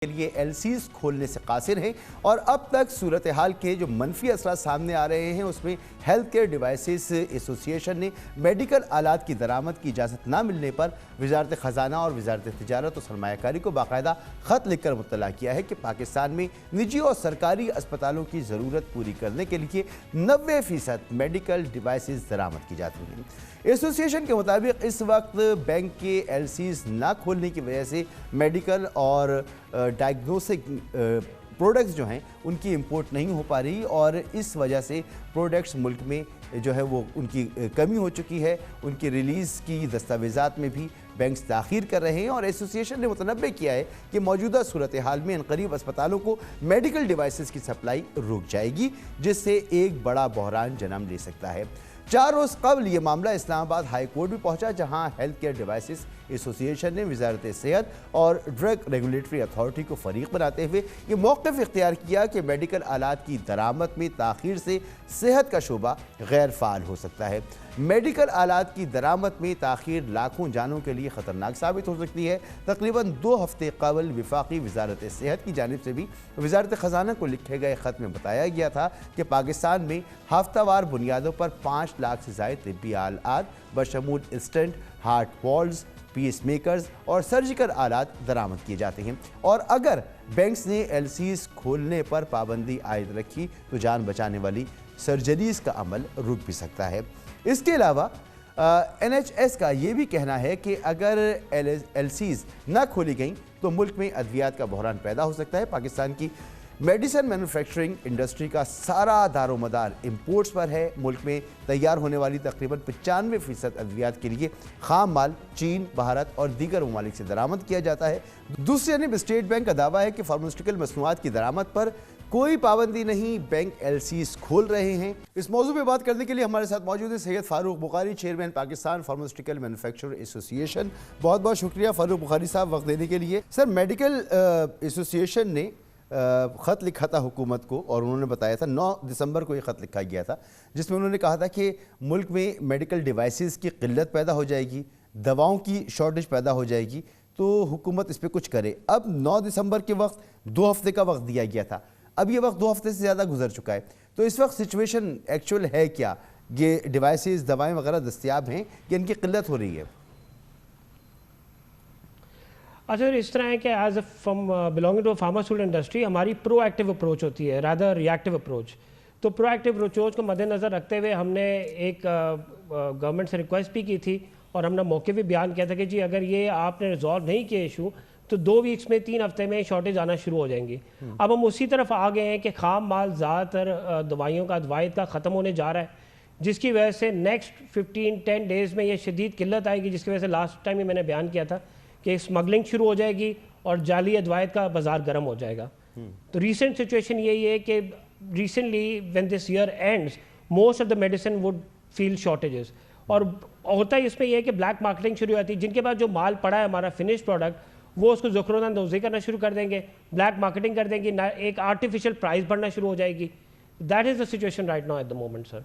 کے لیے L Cs کھولنے سے قاصر ہیں اور اب تک صورتحال کے جو منفی اثرات سامنے آ رہے ہیں اس میں ہیلتھ کیئر ڈیوائسز ایسوسی ایشن نے میڈیکل آلات کی درآمد کی اجازت نہ ملنے پر وزارت خزانہ اور وزارت تجارت و سرمایہ کاری کو باقاعدہ خط لکھ کر مطلع کیا ہے کہ پاکستان میں نجی اور سرکاری اسپتالوں کی ضرورت پوری کرنے کے لیے 90% میڈیکل ڈیوائسز درآمد کی جاتی ہیں۔ ایسوسی ایشن کے مطابق اس وقت بینک کے ایل سیز نہ کھولنے کی وجہ سے میڈیکل اور ڈائگنوسٹک پروڈکٹس جو ہیں ان کی امپورٹ نہیں ہو پا رہی اور اس وجہ سے پروڈکٹس ملک میں جو ہے وہ ان کی کمی ہو چکی ہے۔ ان کی ریلیز کی دستاویزات میں بھی بینکس تاخیر کر رہے ہیں اور ایسوسی ایشن نے متنبع کیا ہے کہ موجودہ صورتحال میں عنقریب اسپتالوں کو میڈیکل ڈیوائسز کی سپلائی رک جائے گی جس سے ایک بڑا بحران جنم لے سکتا ہے۔ 4 روز قبل یہ معاملہ اسلام آباد ہائی کورٹ بھی پہنچا جہاں ہیلتھ کیئر ڈیوائسز ایسوسی ایشن نے وزارت صحت اور ڈرگ ریگولیٹری اتھارٹی کو فریق بناتے ہوئے یہ موقف اختیار کیا کہ میڈیکل آلات کی درآمد میں تاخیر سے صحت کا شعبہ غیر فعال ہو سکتا ہے۔ میڈیکل آلات کی درآمد میں تاخیر لاکھوں جانوں کے لیے خطرناک ثابت ہو سکتی ہے۔ تقریباً 2 ہفتے قبل وفاقی وزارت صحت کی جانب سے بھی وزارت خزانہ کو لکھے گئے خط میں بتایا گیا تھا کہ پاکستان میں ہفتہ وار بنیادوں پر 5 لاکھ سے زائد طبی آلات بشمول اسٹنٹ، ہارٹ والز، پیس میکرز اور سرجیکل آلات درآمد کیے جاتے ہیں اور اگر بینکس نے ایل سیز کھولنے پر پابندی عائد رکھی تو جان بچانے والی سرجریز کا عمل رک بھی سکتا ہے۔ اس کے علاوہ این ایچ ایس کا یہ بھی کہنا ہے کہ اگر ایل سیز نہ کھولی گئیں تو ملک میں ادویات کا بحران پیدا ہو سکتا ہے۔ پاکستان کی میڈیسن مینوفیکچرنگ انڈسٹری کا سارا دار و مدار امپورٹس پر ہے۔ ملک میں تیار ہونے والی تقریباً 95% ادویات کے لیے خام مال چین، بھارت اور دیگر ممالک سے درآمد کیا جاتا ہے۔ دوسری جانب اسٹیٹ بینک کا دعویٰ ہے کہ فارماسیوٹیکل مصنوعات کی درآمد پر کوئی پابندی نہیں، بینک ایل سیز کھول رہے ہیں۔ اس موضوع پہ بات کرنے کے لیے ہمارے ساتھ موجود ہے سید فاروق بخاری، چیئرمین پاکستان فارماسیوٹیکل مینوفیکچرر ایسوسی ایشن۔ بہت بہت شکریہ فاروق بخاری صاحب وقت دینے کے لیے۔ سر، میڈیکل ایسوسی ایشن نے خط لکھا تھا حکومت کو اور انہوں نے بتایا تھا 9 دسمبر کو یہ خط لکھا گیا تھا جس میں انہوں نے کہا تھا کہ ملک میں میڈیکل ڈیوائسز کی قلت پیدا ہو جائے گی، دواؤں کی شارٹیج پیدا ہو جائے گی تو حکومت اس پہ کچھ کرے۔ اب 9 دسمبر کے وقت 2 ہفتے کا وقت دیا گیا تھا، اب یہ وقت 2 ہفتے سے زیادہ گزر چکا ہے، تو اس وقت سچویشن ایکچول ہے کیا؟ یہ ڈیوائسز، دوائیں وغیرہ دستیاب ہیں کہ ان کی قلت ہو رہی ہے؟ اچھا، اس طرح ہے کہ as a from belonging to pharmaceutical industry ہماری پرو ایکٹیو اپروچ ہوتی ہے رادر ری ایکٹیو اپروچ۔ تو پرو ایکٹیو اپروچ کو مد نظر رکھتے ہوئے ہم نے ایک گورنمنٹ سے ریکویسٹ بھی کی تھی اور ہم نے موقع بھی بیان کیا تھا کہ جی اگر یہ آپ نے ریزالو نہیں کیا ایشو تو 2 ویکس میں 3 ہفتے میں شارٹیج آنا شروع ہو جائیں گی۔ اب ہم اسی طرف آ گئے ہیں کہ خام مال زیادہ تر دوائیوں کا ادوائیت کا ختم ہونے جا رہا ہے جس کی وجہ سے نیکسٹ 10 ڈیز میں یہ شدید قلت آئے گی، جس کی وجہ سے لاسٹ ٹائم میں نے بیان کیا تھا کہ اسمگلنگ شروع ہو جائے گی اور جعلی ادوائیت کا بازار گرم ہو جائے گا۔ تو ریسنٹ سچویشن یہی ہے کہ recently when this year ends most of the medicine would feel shortages, اور ہوتا ہے اس میں یہ ہے کہ بلیک مارکیٹنگ شروع ہوتی ہے، جن کے پاس جو مال پڑا ہے ہمارا فنش پروڈکٹ وہ اس کو ذخیرہ اندوزی کرنا شروع کر دیں گے، بلیک مارکیٹنگ کر دیں گے، ایک آرٹیفیشل پرائز بڑھنا شروع ہو جائے گی۔ That is the situation right now at the moment sir.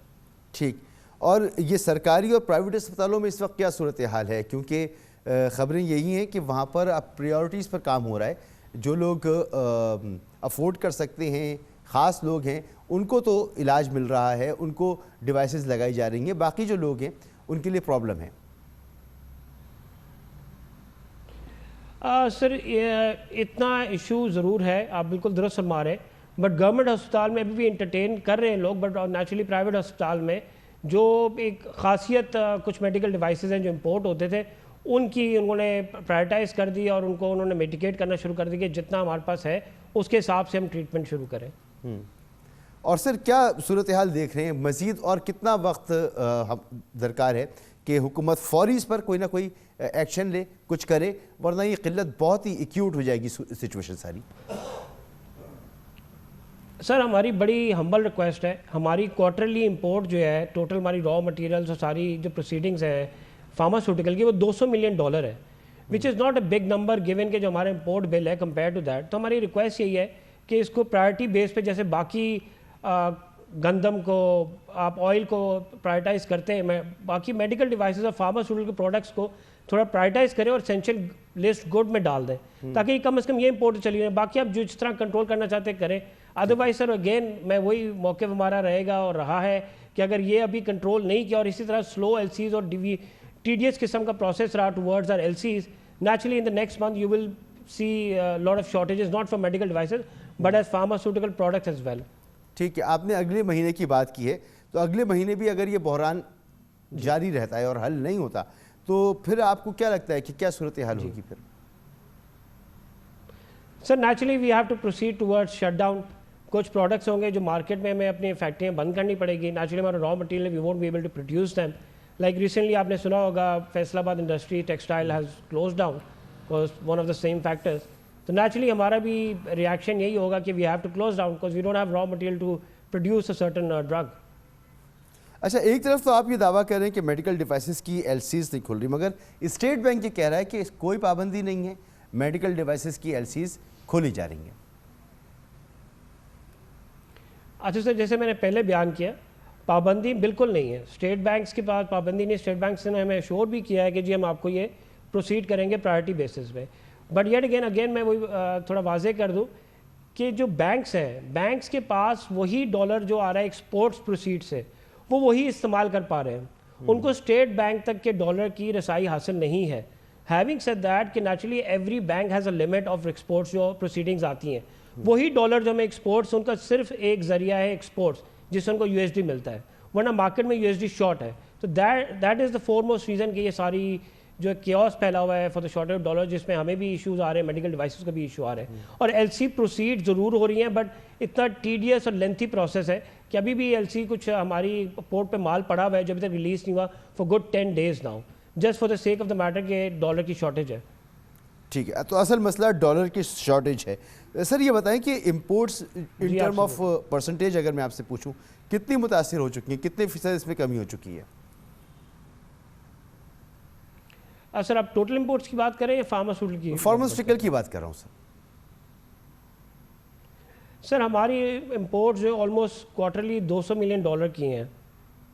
ٹھیک، اور یہ سرکاری اور پرائیویٹ اسپتالوں میں اس وقت کیا صورتحال ہے؟ کیونکہ خبریں یہی ہیں کہ وہاں پر اب پریورٹیز پر کام ہو رہا ہے، جو لوگ افورڈ کر سکتے ہیں، خاص لوگ ہیں، ان کو تو علاج مل رہا ہے، ان کو ڈیوائسز لگائی جا رہی ہیں، باقی جو لوگ ہیں ان کے لیے پرابلم ہے۔ سر اتنا ایشو ضرور ہے، آپ بالکل درست فرما رہے ہیں، بٹ گورنمنٹ ہسپتال میں ابھی بھی انٹرٹین کر رہے ہیں لوگ، بٹ نیچرلی پرائیویٹ ہسپتال میں جو ایک خاصیت کچھ میڈیکل ڈیوائسز ہیں جو امپورٹ ہوتے تھے ان کی انہوں نے پرائرٹائز کر دی اور ان کو انہوں نے میڈیکیٹ کرنا شروع کر دی کہ جتنا ہمارے پاس ہے اس کے حساب سے ہم ٹریٹمنٹ شروع کریں۔ اور سر کیا صورتحال دیکھ رہے ہیں؟ مزید اور کتنا وقت درکار ہے کہ حکومت فوری اس پر کوئی نہ کوئی ایکشن لے، کچھ کرے، ورنہ یہ قلت بہت ہی ایکیوٹ ہو جائے گی سچویشن ساری؟ سر ہماری بڑی ہمبل ریکویسٹ ہے، ہماری کوارٹرلی امپورٹ جو ہے ٹوٹل ہماری را مٹیریلز اور ساری جو پروسیڈنگز ہیں فارماسیوٹیکل کی وہ $200 ملین ہے، which is not a big number given کہ جو ہمارا امپورٹ بل ہے کمپیئر ٹو دیٹ۔ تو ہماری ریکویسٹ یہی ہے کہ اس کو پرائرٹی بیس پہ جیسے باقی گندم کو آپ آئل کو پرائرٹائز کرتے ہیں، باقی میڈیکل ڈیوائسز اور فارماسیوٹیکل پروڈکٹس کو تھوڑا پرائرٹائز کریں اور اسینشیل لسٹ گڈ میں ڈال دیں تاکہ کم از کم یہ امپورٹ چلی جائے. باقی آپ جس طرح کنٹرول کرنا چاہتے ہیں کریں. ادروائز سر اگین میں وہی موقف ہمارا رہے گا اور رہا ہے کہ اگر یہ ابھی کنٹرول نہیں کیا اور اسی طرح سلو ایل سیز اور ٹی ڈی ایس قسم کا پروسیس رہا towards our LCs, naturally in the next month you will see lot of shortages not for medical devices but as pharmaceutical products as well. ٹھیک ہے, آپ نے اگلے مہینے کی بات کی ہے, تو اگلے مہینے بھی اگر یہ بحران جاری رہتا ہے اور حل نہیں ہوتا تو پھر آپ کو کیا لگتا ہے کہ کیا صورتحال ہوگی پھر؟ Sir naturally we have to proceed toward shut down. کچھ پروڈکٹس ہوں گے جو مارکیٹ میں ہمیں اپنی فیکٹریاں بند کرنی پڑے گی. نیچرلی ہمارا raw material we won't be able to produce them. Like recently آپ نے سنا ہوگا Faisalabad industry textile has close down because one of the same factors. تو نیچرلی ہمارا بھی ریئیکشن یہی ہوگا کہ we have to close down because we don't have raw material to produce a certain drug. اچھا, ایک طرف تو آپ یہ دعویٰ کر رہے ہیں کہ میڈیکل ڈیوائسز کی ایل سیز نہیں کھل رہی, مگر اسٹیٹ بینک یہ کہہ رہا ہے کہ کوئی پابندی نہیں ہے, میڈیکل ڈیوائسز کی ایل سیز کھولی جا رہی ہیں. اچھا سر, جیسے میں نے پہلے بیان کیا پابندی بالکل نہیں ہے, اسٹیٹ بینکس کے پاس پابندی نہیں. اسٹیٹ بینکس نے ہمیں شور بھی کیا ہے کہ جی ہم آپ کو یہ پروسیڈ کریں گے پرائرٹی بیسس پہ. بٹ یٹ اگین میں وہی تھوڑا واضح کر دوں کہ جو بینکس ہیں, بینکس کے پاس وہی ڈالر جو آ رہا ہے ایکسپورٹس پروسیڈ سے وہ وہی استعمال کر پا رہے ہیں. ان کو اسٹیٹ بینک تک کے ڈالر کی رسائی حاصل نہیں ہے. ہیونگ سیڈ دیٹ کہ naturally every bank has a limit of exports جو پروسیڈنگز آتی ہیں, وہی ڈالر جو ہمیں ایکسپورٹس ان کا صرف ایک ذریعہ ہے ایکسپورٹس جس سے ان کو یو ایس ڈی ملتا ہے, ورنہ مارکیٹ میں یو ایس ڈی شارٹ ہے. تو that is the four most reason کہ یہ ساری جو کیوس پھیلا ہوا ہے for the shortage of dollar, جس میں ہمیں بھی ایشوز آ رہے ہیں, میڈیکل ڈیوائسز کا بھی ایشو آ رہے ہیں. اور ایل سی پروسیڈ ضرور ہو رہی ہیں بٹ اتنا ٹی ڈی ایس اور لینتھی پروسیس ہے کہ ابھی بھی ایل سی کچھ ہماری پورٹ پہ مال پڑا ہوا ہے جو ابھی تک ریلیز نہیں ہوا for good 10 days now, just for the sake of the matter کہ ڈالر کی شارٹیج ہے. ٹھیک ہے, تو اصل مسئلہ ڈالر کی شارٹیج ہے. سر یہ بتائیں کہ imports in term of percentage اگر میں آپ سے پوچھوں کتنی متاثر ہو چکی ہیں, کتنے فیصد اس میں کمی ہو چکی ہے؟ سر آپ ٹوٹل امپورٹس کی بات کریں یا فارماسیوٹیکل کی؟ فارماسیوٹیکل کی بات کر رہا ہوں سر. سر ہماری امپورٹ جو آلموسٹ کوارٹرلی $200 ملین کی ہیں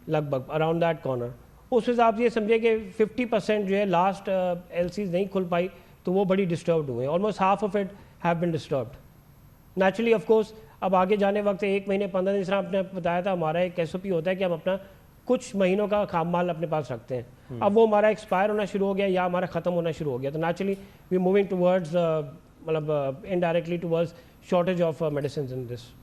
لگ بھگ اراؤنڈ دیٹ کارنر. اس حساب سے یہ سمجھے کہ 50% جو ہے لاسٹ ایل سیز نہیں کھل پائی تو وہ بڑی ڈسٹربڈ ہوئے. Almost half of it have been disturbed. Naturally of course اب آگے جانے وقت 1 مہینے 15 دن, جس طرح آپ نے بتایا تھا ہمارا ایک ایس او پی ہوتا ہے کہ ہم اپنا کچھ مہینوں کا خام مال اپنے پاس رکھتے ہیں. اب وہ ہمارا ایکسپائر ہونا شروع ہو گیا یا ہمارا ختم ہونا شروع ہو گیا, تو نیچرلی وی موونگ ٹورڈز مطلب indirectly towards shortage of medicines in this.